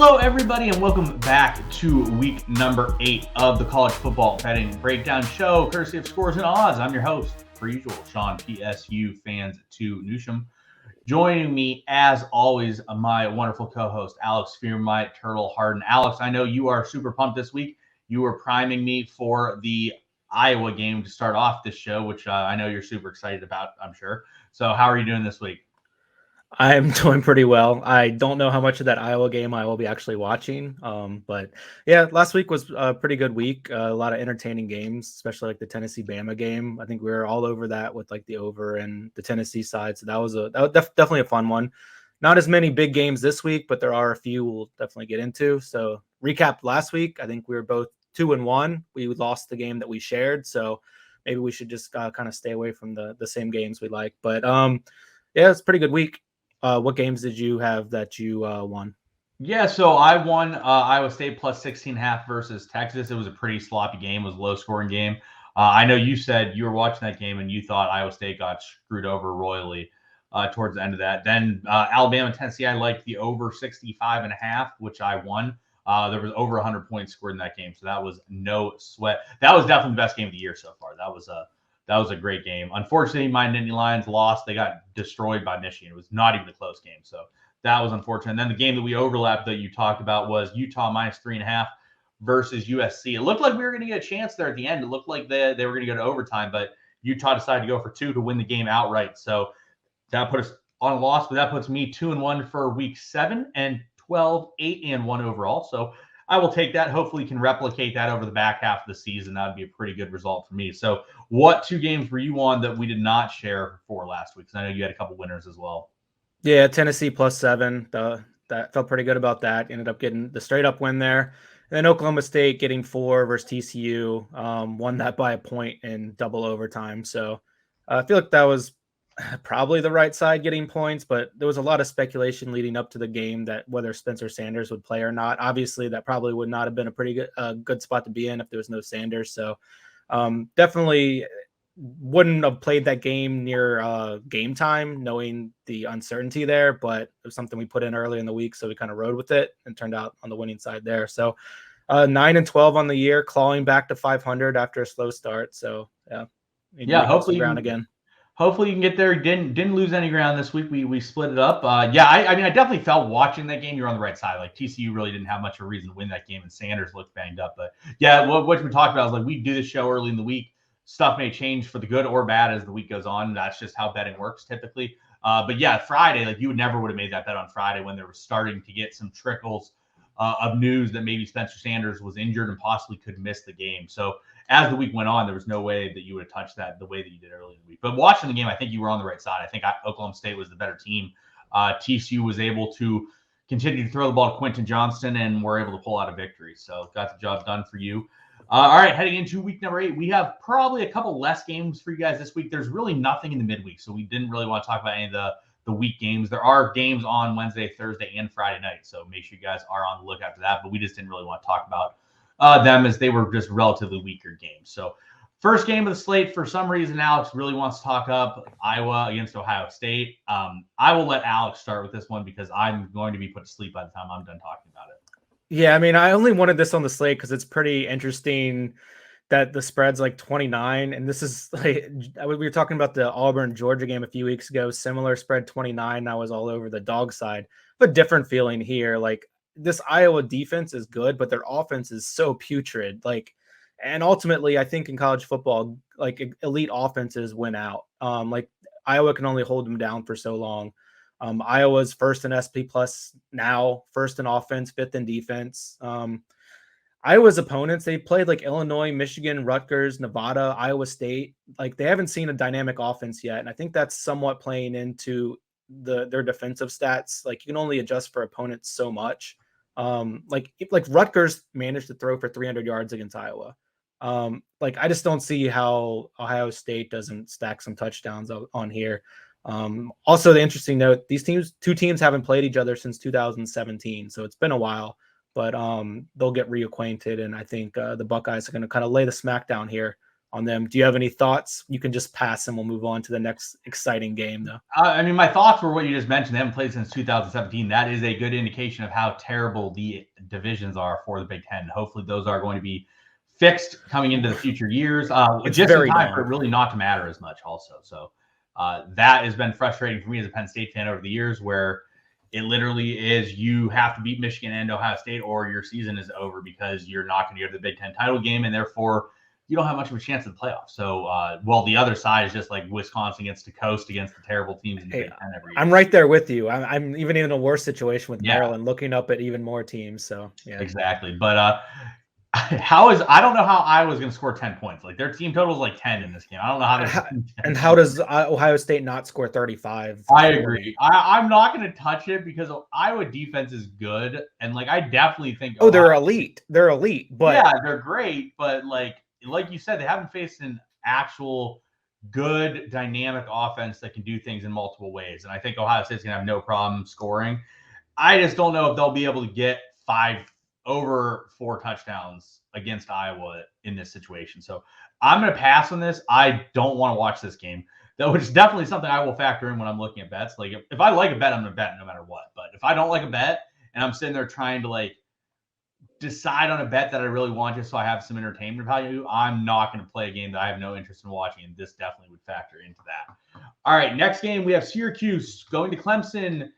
Hello, everybody, and welcome back to week number 8 of the College Football Betting Breakdown Show, courtesy of Scores and Odds. I'm your host, per usual, Sean PSU Fans 2 Newsham. Joining me, as always, my wonderful co-host, Alex Fearmyturtle Hardin. Alex, I know you are super pumped this week. You were priming me for the Iowa game to start off this show, which I know you're super excited about, I'm sure. So how are you doing this week? I'm doing pretty well. I don't know how much of that Iowa game I will be actually watching. But yeah, last week was a pretty good week. A lot of entertaining games, especially like the Tennessee-Bama game. I think we were all over that with like the over and the Tennessee side. So that was definitely a fun one. Not as many big games this week, but there are a few we'll definitely get into. So recap last week, I think we were both 2-1. We lost the game that we shared. So maybe we should just kind of stay away from the same games we like. But yeah, it's a pretty good week. What games did you have that you won? Yeah, so I won Iowa State plus 16.5 versus Texas. It was a pretty sloppy game. It was a low-scoring game. I know you said you were watching that game and you thought Iowa State got screwed over royally towards the end of that. Then Alabama, Tennessee, I liked the over 65.5, which I won. There was over 100 points scored in that game, so that was no sweat. That was definitely the best game of the year so far. That was a great game. Unfortunately, my Nittany Lions lost. They got destroyed by Michigan. It was not even a close game. So that was unfortunate. And then the game that we overlapped that you talked about was Utah minus 3.5 versus USC. It looked like we were going to get a chance there at the end. It looked like they were going to go to overtime, but Utah decided to go for 2 to win the game outright. So that put us on a loss, but that puts me 2-1 for week 7 and 12, 8-1 overall. So I will take that. Hopefully, can replicate that over the back half of the season. That would be a pretty good result for me. So, what 2 games were you on that we did not share for last week? Because I know you had a couple winners as well. Yeah, Tennessee plus 7. That felt pretty good about that. Ended up getting the straight up win there. And then Oklahoma State getting 4 versus TCU. Won that by a point in double overtime. So I feel like that was probably the right side getting points, but there was a lot of speculation leading up to the game that whether Spencer Sanders would play or not. Obviously, that probably would not have been a pretty good spot to be in if there was no Sanders. So definitely wouldn't have played that game near game time, knowing the uncertainty there, but it was something we put in early in the week. So we kind of rode with it and turned out on the winning side there. So 9-12 on the year, clawing back to 500 after a slow start. So yeah, hopefully ground again. Hopefully you can get there. Didn't lose any ground this week. We split it up. I mean, I definitely felt watching that game. You're on the right side. Like TCU really didn't have much of a reason to win that game, and Sanders looked banged up. But yeah, what we talked about is like we do this show early in the week. Stuff may change for the good or bad as the week goes on. That's just how betting works typically. But yeah, Friday, like you never would have made that bet on Friday when they were starting to get some trickles of news that maybe Spencer Sanders was injured and possibly could miss the game. So as the week went on, there was no way that you would have touched that the way that you did early in the week. But watching the game, I think you were on the right side. I think Oklahoma State was the better team. TCU was able to continue to throw the ball to Quentin Johnston and were able to pull out a victory. So got the job done for you. All right, heading into week number 8, we have probably a couple less games for you guys this week. There's really nothing in the midweek, so we didn't really want to talk about any of the week games. There are games on Wednesday, Thursday, and Friday night, so make sure you guys are on the lookout for that. But we just didn't really want to talk about them as they were just relatively weaker games. So first game of the slate, for some reason, Alex really wants to talk up Iowa against Ohio State. I will let Alex start with this one because I'm going to be put to sleep by the time I'm done talking about it. Yeah, I mean, I only wanted this on the slate because it's pretty interesting that the spread's like 29. And this is like, we were talking about the Auburn Georgia game a few weeks ago, similar spread 29. I was all over the dog side, but different feeling here. Like this Iowa defense is good, but their offense is so putrid. Like, and ultimately, I think in college football, like elite offenses win out. Like Iowa can only hold them down for so long. Iowa's first in SP plus now, first in offense, 5th in defense. Iowa's opponents, they played like Illinois, Michigan, Rutgers, Nevada, Iowa State. Like they haven't seen a dynamic offense yet. And I think that's somewhat playing into their defensive stats. Like you can only adjust for opponents so much. Like Rutgers managed to throw for 300 yards against Iowa. Like I just don't see how Ohio State doesn't stack some touchdowns on here. Also, the interesting note, these two teams haven't played each other since 2017, so it's been a while, but they'll get reacquainted, and I think the Buckeyes are going to kind of lay the smack down here on them. Do you have any thoughts? You can just pass and we'll move on to the next exciting game, though. I mean, my thoughts were what you just mentioned. They haven't played since 2017. That is a good indication of how terrible the divisions are for the Big Ten. Hopefully those are going to be fixed coming into the future years. It's just very in time dumb. for it really not to matter as much also. So that has been frustrating for me as a Penn State fan over the years, where it literally is you have to beat Michigan and Ohio State or your season is over because you're not going to go to the Big Ten title game, and therefore you don't have much of a chance at the playoffs. So, well, the other side is just like Wisconsin gets to coast against the terrible teams in the Big Ten every year. I'm right there with you. I'm even in a worse situation with Yeah. Maryland, looking up at even more teams. So, yeah. Exactly. But I don't know how Iowa's going to score 10 points. Like their team total is like 10 in this game. I don't know how. And how does Ohio State not score 35? I agree. I'm not going to touch it because Iowa defense is good, and like I definitely think. Oh, they're elite. They're elite, but yeah, they're great. But like you said, they haven't faced an actual good dynamic offense that can do things in multiple ways. And I think Ohio State's going to have no problem scoring. I just don't know if they'll be able to get over 4 touchdowns against Iowa in this situation. So I'm going to pass on this. I don't want to watch this game, though it's definitely something I will factor in when I'm looking at bets. Like if I like a bet, I'm going to bet no matter what. But if I don't like a bet and I'm sitting there trying to like decide on a bet that I really want just so I have some entertainment value, I'm not going to play a game that I have no interest in watching. And this definitely would factor into that. All right, next game, we have Syracuse going to Clemson.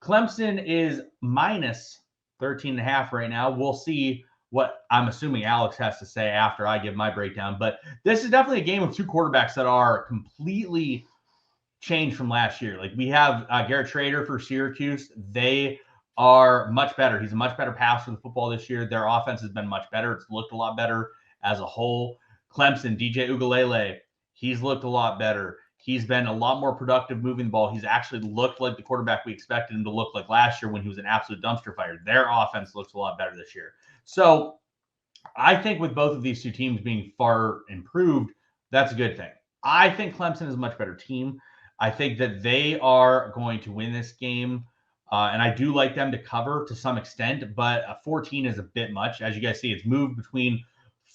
Clemson is minus 13.5 right now. We'll see what I'm assuming Alex has to say after I give my breakdown. But this is definitely a game of 2 quarterbacks that are completely changed from last year. Like we have Garrett Schrader for Syracuse. They are much better. He's a much better passer for the football this year. Their offense has been much better. It's looked a lot better as a whole. Clemson, DJ Uiagalelei, he's looked a lot better. He's been a lot more productive moving the ball. He's actually looked like the quarterback we expected him to look like last year when he was an absolute dumpster fire. Their offense looks a lot better this year. So I think with both of these 2 teams being far improved, that's a good thing. I think Clemson is a much better team. I think that they are going to win this game. And I do like them to cover to some extent, but 14 is a bit much. As you guys see, it's moved between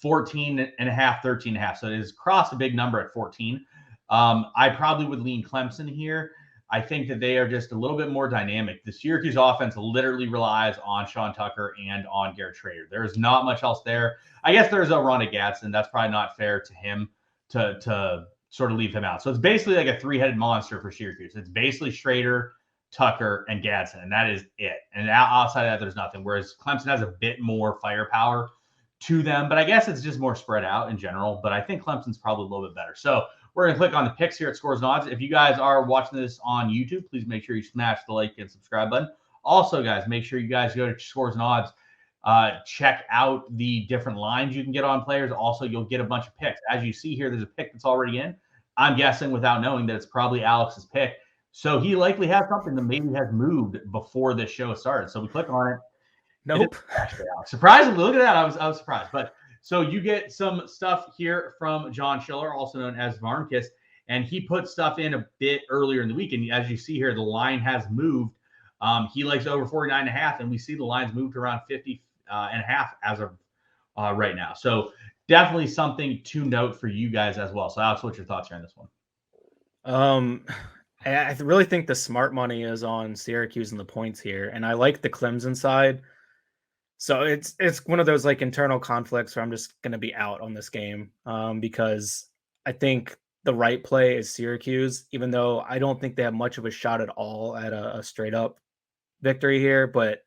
14.5, 13.5. So it has crossed a big number at 14. I probably would lean Clemson here. I think that they are just a little bit more dynamic. The Syracuse offense literally relies on Sean Tucker and on Garrett Schrader. There's not much else there. I guess there's a Ronda Gadsden. That's probably not fair to him to sort of leave him out. So it's basically like a 3-headed monster for Syracuse. It's basically Schrader, Tucker, and Gadsden, and that is it. And outside of that, there's nothing. Whereas Clemson has a bit more firepower to them, but I guess it's just more spread out in general. But I think Clemson's probably a little bit better. So we're going to click on the picks here at Scores and Odds. If you guys are watching this on YouTube, please make sure you smash the like and subscribe button. Also, guys, make sure you guys go to Scores and Odds. Check out the different lines you can get on players. Also, you'll get a bunch of picks. As you see here, there's a pick that's already in. I'm guessing without knowing that it's probably Alex's pick. So he likely has something that maybe has moved before this show started. So we click on it. Nope. Surprisingly, look at that. I was surprised. But so you get some stuff here from John Schiller, also known as Varnkiss, and he put stuff in a bit earlier in the week. And as you see here, the line has moved. He likes over 49.5, and we see the lines moved around 50.5 as of right now. So definitely something to note for you guys as well. So Alex, what's your thoughts here on this one? I really think the smart money is on Syracuse and the points here, and I like the Clemson side. So it's one of those like internal conflicts where I'm just going to be out on this game because I think the right play is Syracuse, even though I don't think they have much of a shot at all at a straight up victory here. But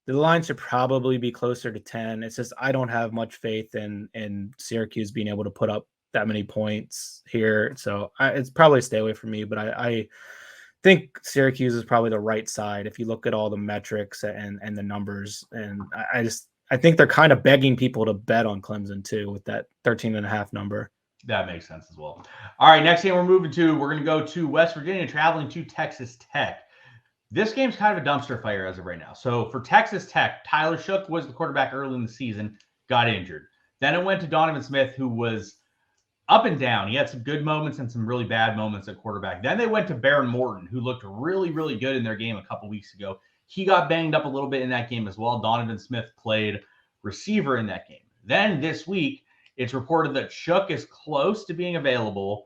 the line should probably be closer to 10. It's just I don't have much faith in Syracuse being able to put up that many points here. So it's probably stay away from me, but I think Syracuse is probably the right side if you look at all the metrics and the numbers. And I think they're kind of begging people to bet on Clemson too with that 13.5 number. That makes sense as well. All right, next game we're going to go to West Virginia, traveling to Texas Tech. This game's kind of a dumpster fire as of right now. So for Texas Tech, Tyler Shook was the quarterback early in the season, got injured. Then it went to Donovan Smith, who was up and down. He had some good moments and some really bad moments at quarterback. Then they went to Baron Morton, who looked really, really good in their game a couple weeks ago. He got banged up a little bit in that game as well. Donovan Smith played receiver in that game. Then this week, It's reported that Shook is close to being available.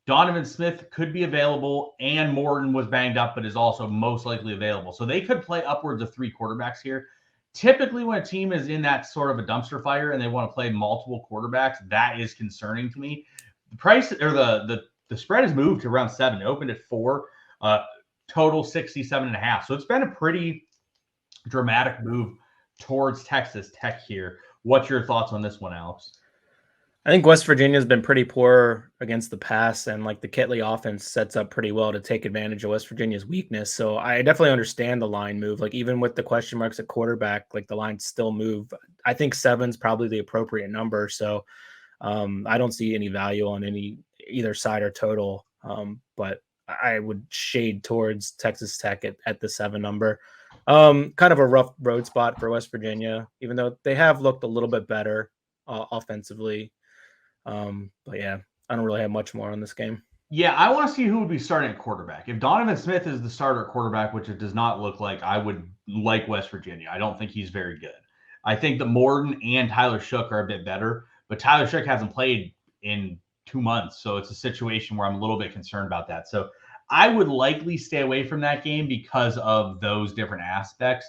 Donovan Smith could be available, and Morton was banged up, but is also most likely available. So they could play upwards of 3 quarterbacks here. Typically, when a team is in that sort of a dumpster fire and they want to play multiple quarterbacks, that is concerning to me. The price or the spread has moved to around 7. It opened at 4, total 67.5. So it's been a pretty dramatic move towards Texas Tech here. What's your thoughts on this one, Alex? I think West Virginia has been pretty poor against the pass, and like the Kitley offense sets up pretty well to take advantage of West Virginia's weakness. So I definitely understand the line move. Like even with the question marks at quarterback, like the lines still move. I think 7's probably the appropriate number. So I don't see any value on either side or total. But I would shade towards Texas Tech at the 7 number. Kind of a rough road spot for West Virginia, even though they have looked a little bit better offensively. But yeah, I don't really have much more on this game. Yeah, I want to see who would be starting at quarterback. If Donovan Smith is the starter at quarterback, which it does not look like, I would like West Virginia. I don't think he's very good. I think that Morton and Tyler Shook are a bit better, but Tyler Shook hasn't played in 2 months, so it's a situation where I'm a little bit concerned about that. So I would likely stay away from that game because of those different aspects.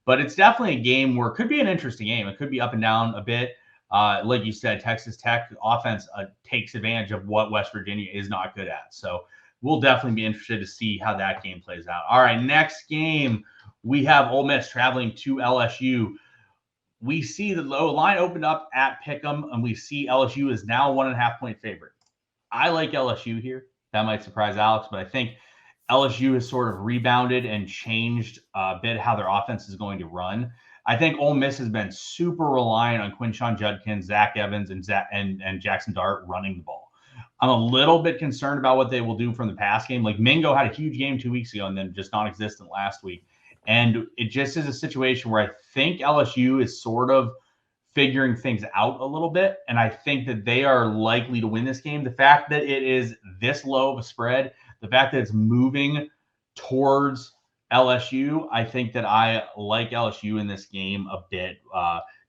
But it's definitely a game where it could be an interesting game. It could be up and down a bit. Like you said, Texas Tech offense takes advantage of what West Virginia is not good at. So we'll definitely be interested to see how that game plays out. All right, next game, we have Ole Miss traveling to LSU. We see the low line opened up at Pick'em, and we see LSU is now 1.5-point favorite. I like LSU here. That might surprise Alex, but I think LSU has sort of rebounded and changed a bit how their offense is going to run. I think Ole Miss has been super reliant on Quinshon Judkins, Zach Evans, and Jackson Dart running the ball. I'm a little bit concerned about what they will do from the pass game. Like Mingo had a huge game 2 weeks ago and then just non-existent last week. And it just is a situation where I think LSU is sort of figuring things out a little bit. And I think that they are likely to win this game. The fact that it is this low of a spread, the fact that it's moving towards LSU, I think that I like LSU in this game a bit,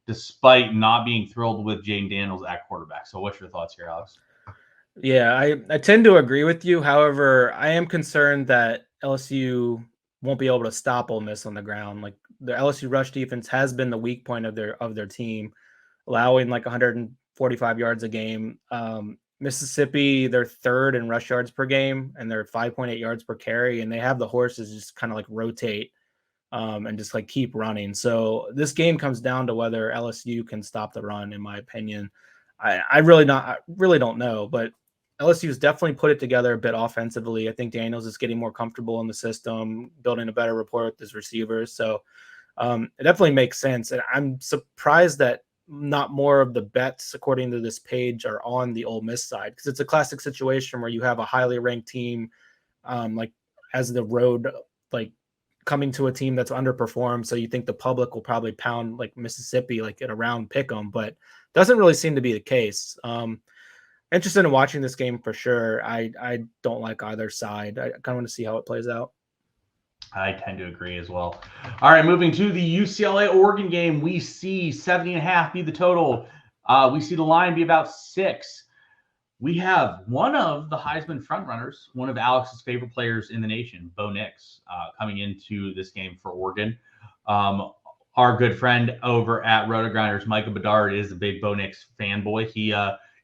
despite not being thrilled with Jayden Daniels at quarterback. So what's your thoughts here, Alex? Yeah, I tend to agree with you. However, I am concerned that LSU won't be able to stop Ole Miss on the ground. Like the LSU rush defense has been the weak point of their team, allowing like 145 yards a game. Mississippi, they're 3rd in rush yards per game, and they're 5.8 yards per carry, and they have the horses just kind of like rotate and just like keep running. So this game comes down to whether LSU can stop the run, in my opinion. I really don't know, but LSU's definitely put it together a bit offensively. I think Daniels is getting more comfortable in the system, building a better rapport with his receivers. So it definitely makes sense. And I'm surprised that not more of the bets, according to this page, are on the Ole Miss side, because it's a classic situation where you have a highly ranked team, like as the road, like coming to a team that's underperformed. So you think the public will probably pound like Mississippi, like at around Pick'em, but doesn't really seem to be the case. Interested in watching this game for sure. I don't like either side. I kind of want to see how it plays out. I tend to agree as well. All right, moving to the UCLA-Oregon game, we see 70.5 be the total. We see the line be about 6. We have one of the Heisman frontrunners, one of Alex's favorite players in the nation, Bo Nix, coming into this game for Oregon. Our good friend over at RotoGrinders, Micah Bedard, is a big Bo Nix fanboy. He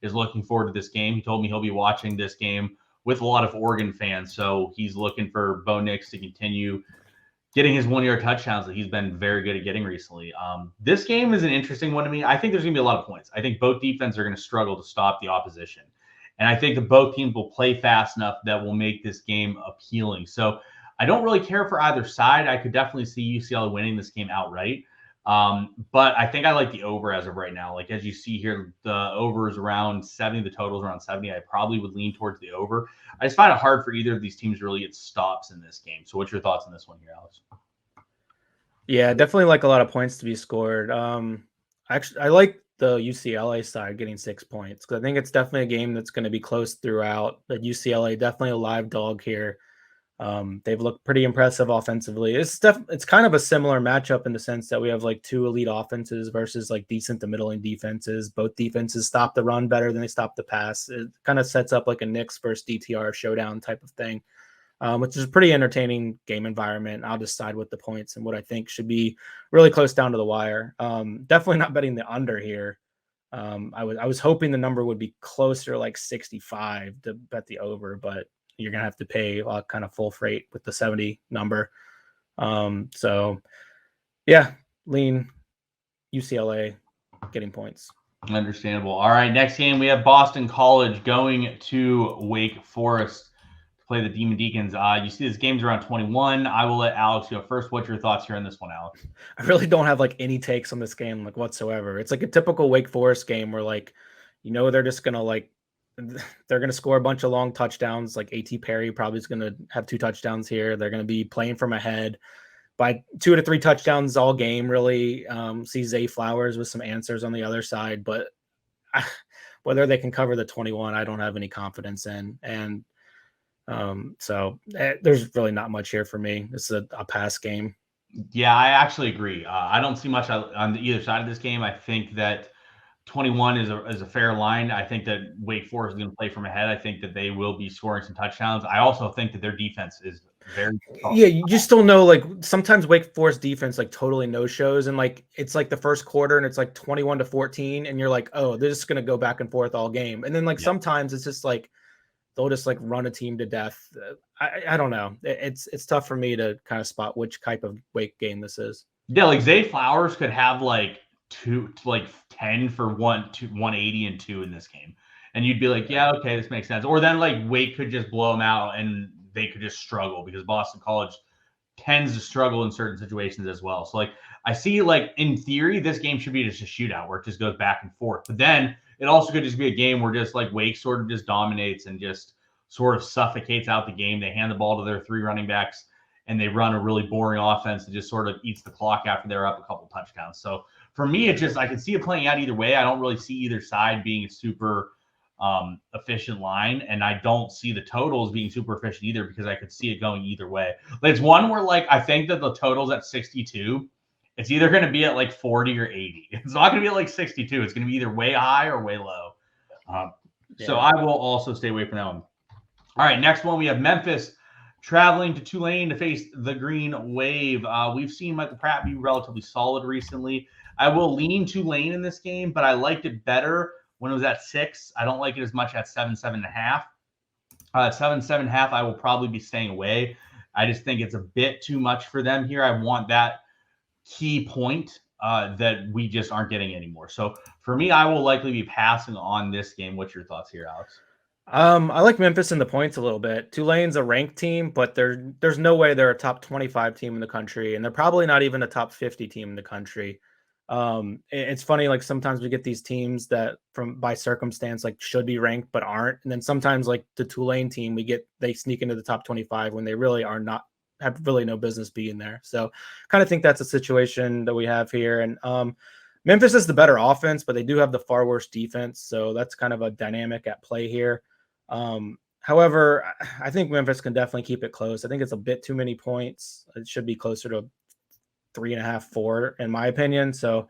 is looking forward to this game. He told me he'll be watching this game with a lot of Oregon fans. So he's looking for Bo Nix to continue getting his 1-yard touchdowns that he's been very good at getting recently. This game is an interesting one to me. I think there's going to be a lot of points. I think both defenses are going to struggle to stop the opposition. And I think that both teams will play fast enough that will make this game appealing. So I don't really care for either side. I could definitely see UCLA winning this game outright. But I think I like the over as of right now. Like, as you see here, the over is around 70. The total is around 70. I probably would lean towards the over. I just find it hard for either of these teams to really get stops in this game. So what's your thoughts on this one here, Alex? Yeah, definitely like a lot of points to be scored. Actually, I like the UCLA side getting 6 points, because I think it's definitely a game that's going to be close throughout. But UCLA definitely a live dog here. They've looked pretty impressive offensively. It's kind of a similar matchup in the sense that we have like two elite offenses versus like decent to middling defenses. Both defenses stop the run better than they stop the pass. It kind of sets up like a Knicks versus DTR showdown type of thing, which is a pretty entertaining game environment. I'll decide with the points and what I think should be really close down to the wire. Definitely not betting the under here. I was hoping the number would be closer, like 65 to bet the over, but you're going to have to pay kind of full freight with the 70 number. So yeah, lean UCLA getting points. Understandable. All right, next game we have Boston College going to Wake Forest to play the Demon Deacons. You see this game's around 21. I will let Alex go first. What's your thoughts here on this one, Alex? I really don't have like any takes on this game like whatsoever. It's like a typical Wake Forest game where like, they're just going to they're going to score a bunch of long touchdowns. Like A.T. Perry probably is going to have 2 touchdowns here. They're going to be playing from ahead by 2 to 3 touchdowns all game, really. See Zay Flowers with some answers on the other side, but whether they can cover the 21, I don't have any confidence in. And so there's really not much here for me. This is a pass game. Yeah, I actually agree. I don't see much on either side of this game. I think that 21 is a fair line. I think that Wake Forest is going to play from ahead. I think that they will be scoring some touchdowns. I also think that their defense is very tough. Yeah, you just don't know. Like sometimes Wake Forest defense like totally no shows, and like it's like the first quarter and it's like 21-14, and you're like, oh, they're just gonna go back and forth all game. And then like sometimes it's just like they'll just like run a team to death. I don't know. It's tough for me to kind of spot which type of Wake game this is. Yeah, like Zay Flowers could have like 10 for 180 and 2 in this game, and you'd be like, yeah, okay, this makes sense. Or then like Wake could just blow them out and they could just struggle because Boston College tends to struggle in certain situations as well. So like I see like in theory this game should be just a shootout where it just goes back and forth, but then it also could just be a game where just like Wake sort of just dominates and just sort of suffocates out the game. They hand the ball to their 3 running backs and they run a really boring offense that just sort of eats the clock after they're up a couple touchdowns. So for me, I can see it playing out either way. I don't really see either side being a super efficient line, and I don't see the totals being super efficient either because I could see it going either way. But it's one where like I think that the total's at 62. It's either going to be at like 40 or 80. It's not going to be at like 62. It's going to be either way high or way low. So I will also stay away from that one. All right, next one we have Memphis traveling to Tulane to face the Green Wave. We've seen Michael Pratt be relatively solid recently. I will lean Tulane in this game, but I liked it better when it was at 6. I don't like it as much at 7.5. 7.5, I will probably be staying away. I just think it's a bit too much for them here. I want that key point that we just aren't getting anymore. So for me, I will likely be passing on this game. What's your thoughts here, Alex? I like Memphis in the points a little bit. Tulane's a ranked team, but there's no way they're a top 25 team in the country, and they're probably not even a top 50 team in the country. It's funny, like sometimes we get these teams that by circumstance like should be ranked but aren't, and then sometimes like the Tulane team they sneak into the top 25 when they really are not, have really no business being there. So kind of think that's a situation that we have here. And Memphis is the better offense, but they do have the far worse defense, so that's kind of a dynamic at play here. However, I think Memphis can definitely keep it close. I think it's a bit too many points. It should be closer to 3.5, 4, in my opinion. So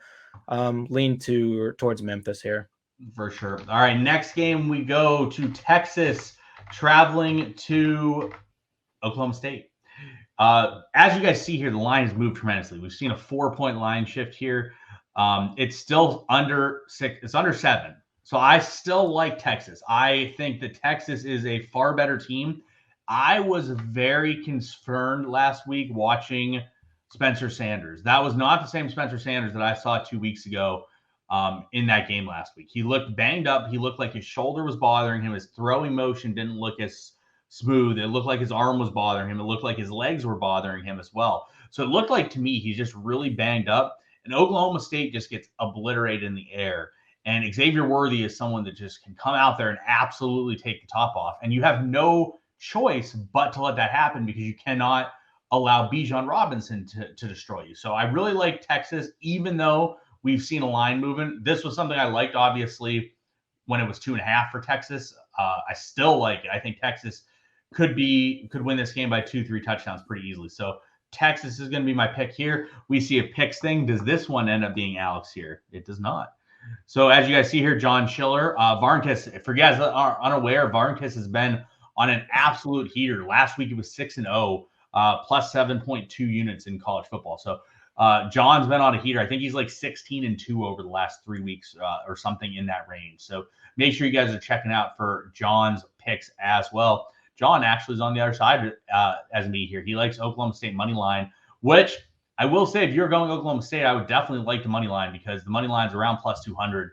lean towards Memphis here. For sure. All right, next game we go to Texas, traveling to Oklahoma State. As you guys see here, the line has moved tremendously. We've seen a 4-point line shift here. It's still under 6. It's under 7. So I still like Texas. I think that Texas is a far better team. I was very concerned last week watching Spencer Sanders. That was not the same Spencer Sanders that I saw 2 weeks ago in that game last week. He looked banged up. He looked like his shoulder was bothering him. His throwing motion didn't look as smooth. It looked like his arm was bothering him. It looked like his legs were bothering him as well. So it looked like to me he's just really banged up. And Oklahoma State just gets obliterated in the air. And Xavier Worthy is someone that just can come out there and absolutely take the top off. And you have no choice but to let that happen because you cannot allow Bijan Robinson to destroy you. So I really like Texas, even though we've seen a line movement. This was something I liked, obviously, when it was 2.5 for Texas. I still like it. I think Texas could win this game by 2-3 touchdowns pretty easily. So Texas is going to be my pick here. We see a picks thing. Does this one end up being Alex here? It does not. So as you guys see here, John Schiller, Varnkiss, for you guys that are unaware, Varnkiss has been on an absolute heater. Last week it was 6-0, plus 7.2 units in college football. So John's been on a heater. I think he's like 16-2 over the last 3 weeks or something in that range. So make sure you guys are checking out for John's picks as well. John actually is on the other side as me here. He likes Oklahoma State money line, which I will say if you're going Oklahoma State, I would definitely like the money line because the money line's around plus 200,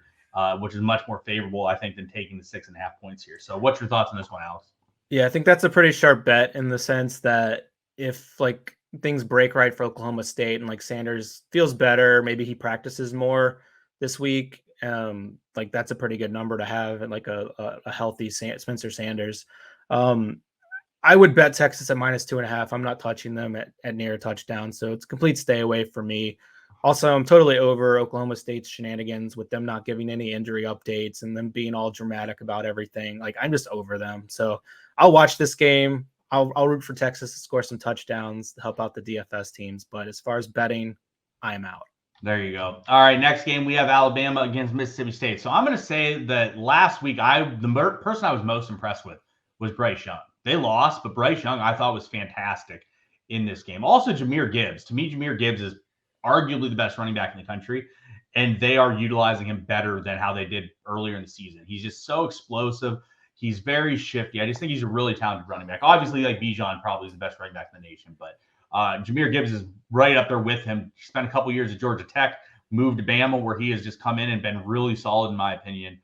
which is much more favorable, I think, than taking the 6.5 points here. So what's your thoughts on this one, Alex? Yeah, I think that's a pretty sharp bet in the sense that if like things break right for Oklahoma State and like Sanders feels better, maybe he practices more this week. Like that's a pretty good number to have and like a healthy Spencer Sanders. I would bet Texas at minus 2.5. I'm not touching them at near a touchdown. So it's a complete stay away for me. Also, I'm totally over Oklahoma State's shenanigans with them not giving any injury updates and them being all dramatic about everything. Like I'm just over them. So I'll watch this game. I'll root for Texas to score some touchdowns to help out the DFS teams. But as far as betting, I'm out. There you go. All right, next game we have Alabama against Mississippi State. So I'm going to say that last week the person I was most impressed with was Bryce Young. They lost, but Bryce Young I thought was fantastic in this game. Also, Jahmyr Gibbs. To me, Jahmyr Gibbs is arguably the best running back in the country, and they are utilizing him better than how they did earlier in the season. He's just so explosive. He's very shifty. I just think he's a really talented running back. Obviously, like Bijan probably is the best running back in the nation, but Jahmyr Gibbs is right up there with him. He spent a couple years at Georgia Tech, moved to Bama, where he has just come in and been really solid, in my opinion,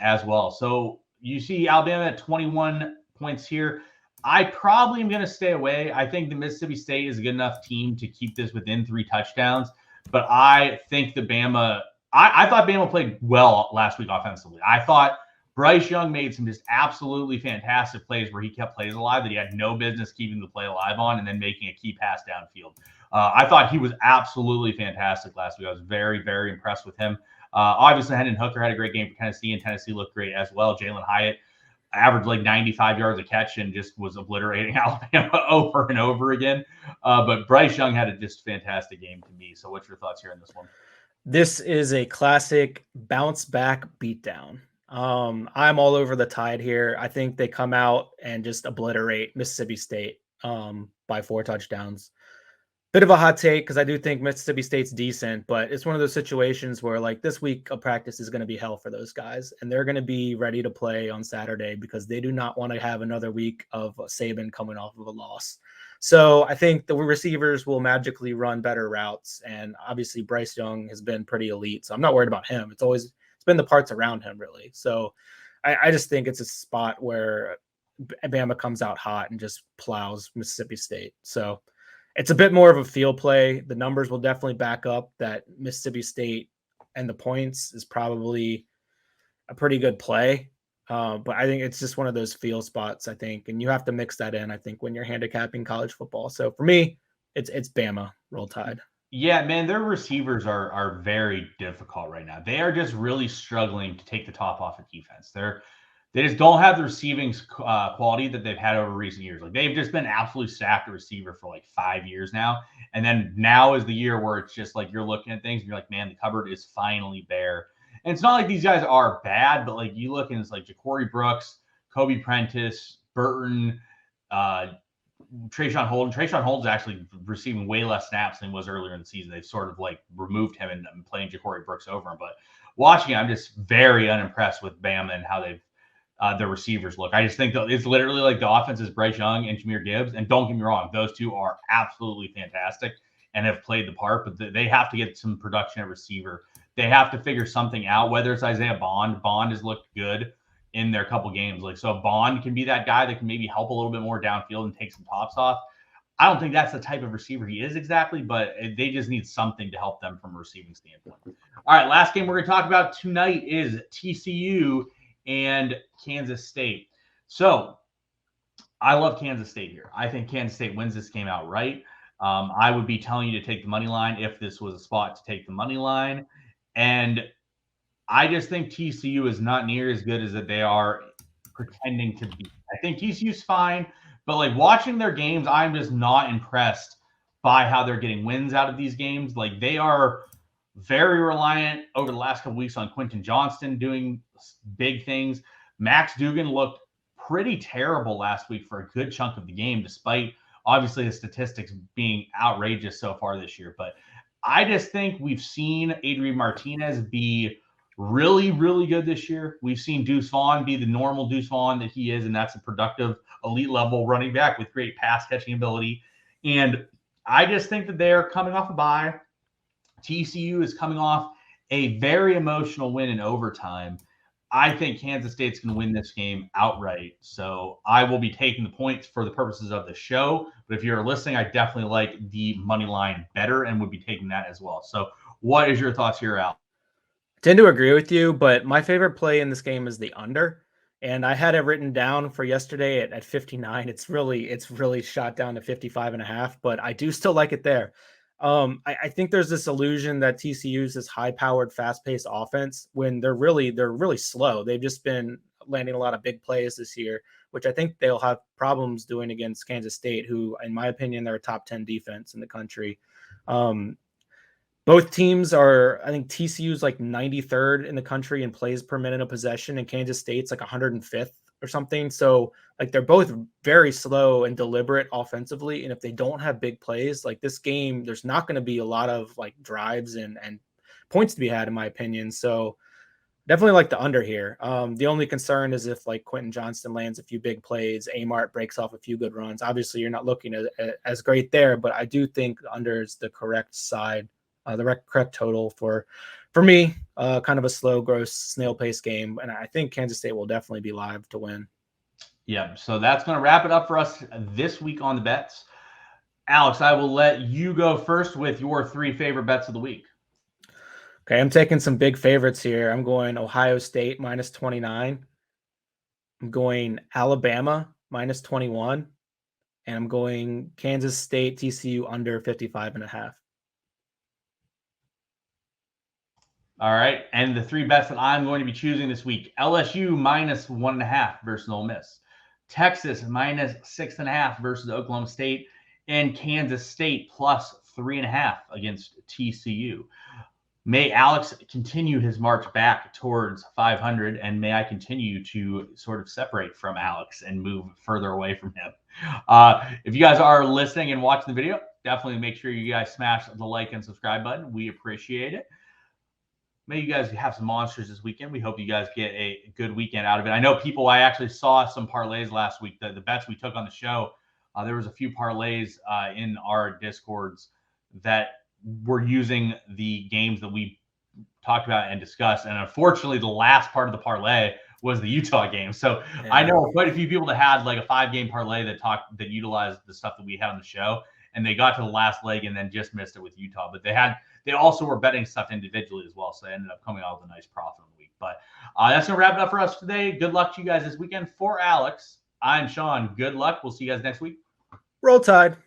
as well. So you see Alabama at 21 points here. I probably am going to stay away. I think the Mississippi State is a good enough team to keep this within 3 touchdowns, but I think the Bama – I thought Bama played well last week offensively. I thought Bryce Young made some just absolutely fantastic plays where he kept plays alive that he had no business keeping the play alive on and then making a key pass downfield. I thought he was absolutely fantastic last week. I was very, very impressed with him. Obviously, Hendon Hooker had a great game for Tennessee, and Tennessee looked great as well. Jalen Hyatt averaged like 95 yards a catch and just was obliterating Alabama over and over again. But Bryce Young had a just fantastic game to me. So what's your thoughts here on this one? This is a classic bounce back beatdown. I'm all over the Tide here. I think they come out and just obliterate Mississippi State by 4 touchdowns. Bit of a hot take because I do think Mississippi State's decent, but it's one of those situations where like this week of practice is going to be hell for those guys, and they're going to be ready to play on Saturday because they do not want to have another week of Saban coming off of a loss. So I think the receivers will magically run better routes, and obviously Bryce Young has been pretty elite, so I'm not worried about him. It's been the parts around him really. So I just think it's a spot where Bama comes out hot and just plows Mississippi State. So it's a bit more of a field play. The numbers will definitely back up that Mississippi State and the points is probably a pretty good play. But I think it's just one of those field spots, I think. And you have to mix that in, I think, when you're handicapping college football. So for me, it's Bama, Roll Tide. Yeah, man, their receivers are very difficult right now. They are just really struggling to take the top off of defense. They just don't have the receiving quality that they've had over recent years. Like they've just been absolutely stacked at receiver for like 5 years now. And then now is the year where it's just like you're looking at things and you're like, man, the cupboard is finally bare. And it's not like these guys are bad, but like you look and it's like Ja'Cory Brooks, Kobe Prentice, Burton, Trayshawn Holden. Trayshawn Holden's actually receiving way less snaps than he was earlier in the season. They've sort of like removed him and playing Ja'Cory Brooks over him. But watching it, I'm just very unimpressed with Bama and how they've their receivers look. I just think that it's literally like the offense is Bryce Young and Jahmyr Gibbs. And don't get me wrong, those two are absolutely fantastic and have played the part, but they have to get some production at receiver. They have to figure something out, whether it's Isaiah Bond. Bond has looked good in their couple games. Like, so Bond can be that guy that can maybe help a little bit more downfield and take some tops off. I don't think that's the type of receiver he is exactly, but they just need something to help them from a receiving standpoint. All right, last game we're going to talk about tonight is TCU and Kansas State. So I love Kansas State here. I think Kansas State wins this game outright. I would be telling you to take the money line if this was a spot to take the money line. And I just think TCU is not near as good as that they are pretending to be. I think TCU's fine, but like watching their games, I'm just not impressed by how they're getting wins out of these games. Like they are very reliant over the last couple weeks on Quentin Johnston doing big things. Max Dugan looked pretty terrible last week for a good chunk of the game, despite obviously the statistics being outrageous so far this year. But I just think we've seen Adrian Martinez be really, really good this year. We've seen Deuce Vaughn be the normal Deuce Vaughn that he is, and that's a productive elite level running back with great pass catching ability. And I just think that they're coming off a bye. TCU is coming off a very emotional win in overtime. I think Kansas State's going to win this game outright. So I will be taking the points for the purposes of the show. But if you're listening, I definitely like the money line better and would be taking that as well. So what is your thoughts here, Al? I tend to agree with you, but my favorite play in this game is the under. And I had it written down for yesterday at 59. It's really shot down to 55.5, but I do still like it there. I think there's this illusion that TCU's this high-powered, fast-paced offense when they're really slow. They've just been landing a lot of big plays this year, which I think they'll have problems doing against Kansas State, who, in my opinion, they're a top 10 defense in the country. Both teams are, I think TCU's like 93rd in the country in plays per minute of possession, and Kansas State's like 105th or something. So like they're both very slow and deliberate offensively. And if they don't have big plays, like this game, there's not going to be a lot of like drives and points to be had, in my opinion. So definitely like the under here. The only concern is if like Quentin Johnston lands a few big plays, Amart breaks off a few good runs. Obviously, you're not looking at as great there, but I do think under is the correct side. The correct total for me, kind of a slow, gross, snail-paced game. And I think Kansas State will definitely be live to win. Yeah, so that's going to wrap it up for us this week on the bets. Alex, I will let you go first with your 3 favorite bets of the week. Okay, I'm taking some big favorites here. I'm going Ohio State minus 29. I'm going Alabama minus 21. And I'm going Kansas State TCU under 55.5. All right. And the 3 bets that I'm going to be choosing this week: LSU minus 1.5 versus Ole Miss, Texas minus 6.5 versus Oklahoma State, and Kansas State plus 3.5 against TCU. May Alex continue his march back towards 500, and may I continue to sort of separate from Alex and move further away from him. If you guys are listening and watching the video, definitely make sure you guys smash the like and subscribe button. We appreciate it. May you guys have some monsters this weekend. We hope you guys get a good weekend out of it. I know I actually saw some parlays last week. The bets we took on the show, there was a few parlays in our Discords that were using the games that we talked about and discussed. And unfortunately, the last part of the parlay was the Utah game. So yeah. I know quite a few people that had like a 5-game parlay that utilized the stuff that we had on the show, and they got to the last leg and then just missed it with Utah. But they also were betting stuff individually as well. So they ended up coming out with a nice profit in the week. But that's going to wrap it up for us today. Good luck to you guys this weekend. For Alex, I'm Sean. Good luck. We'll see you guys next week. Roll Tide.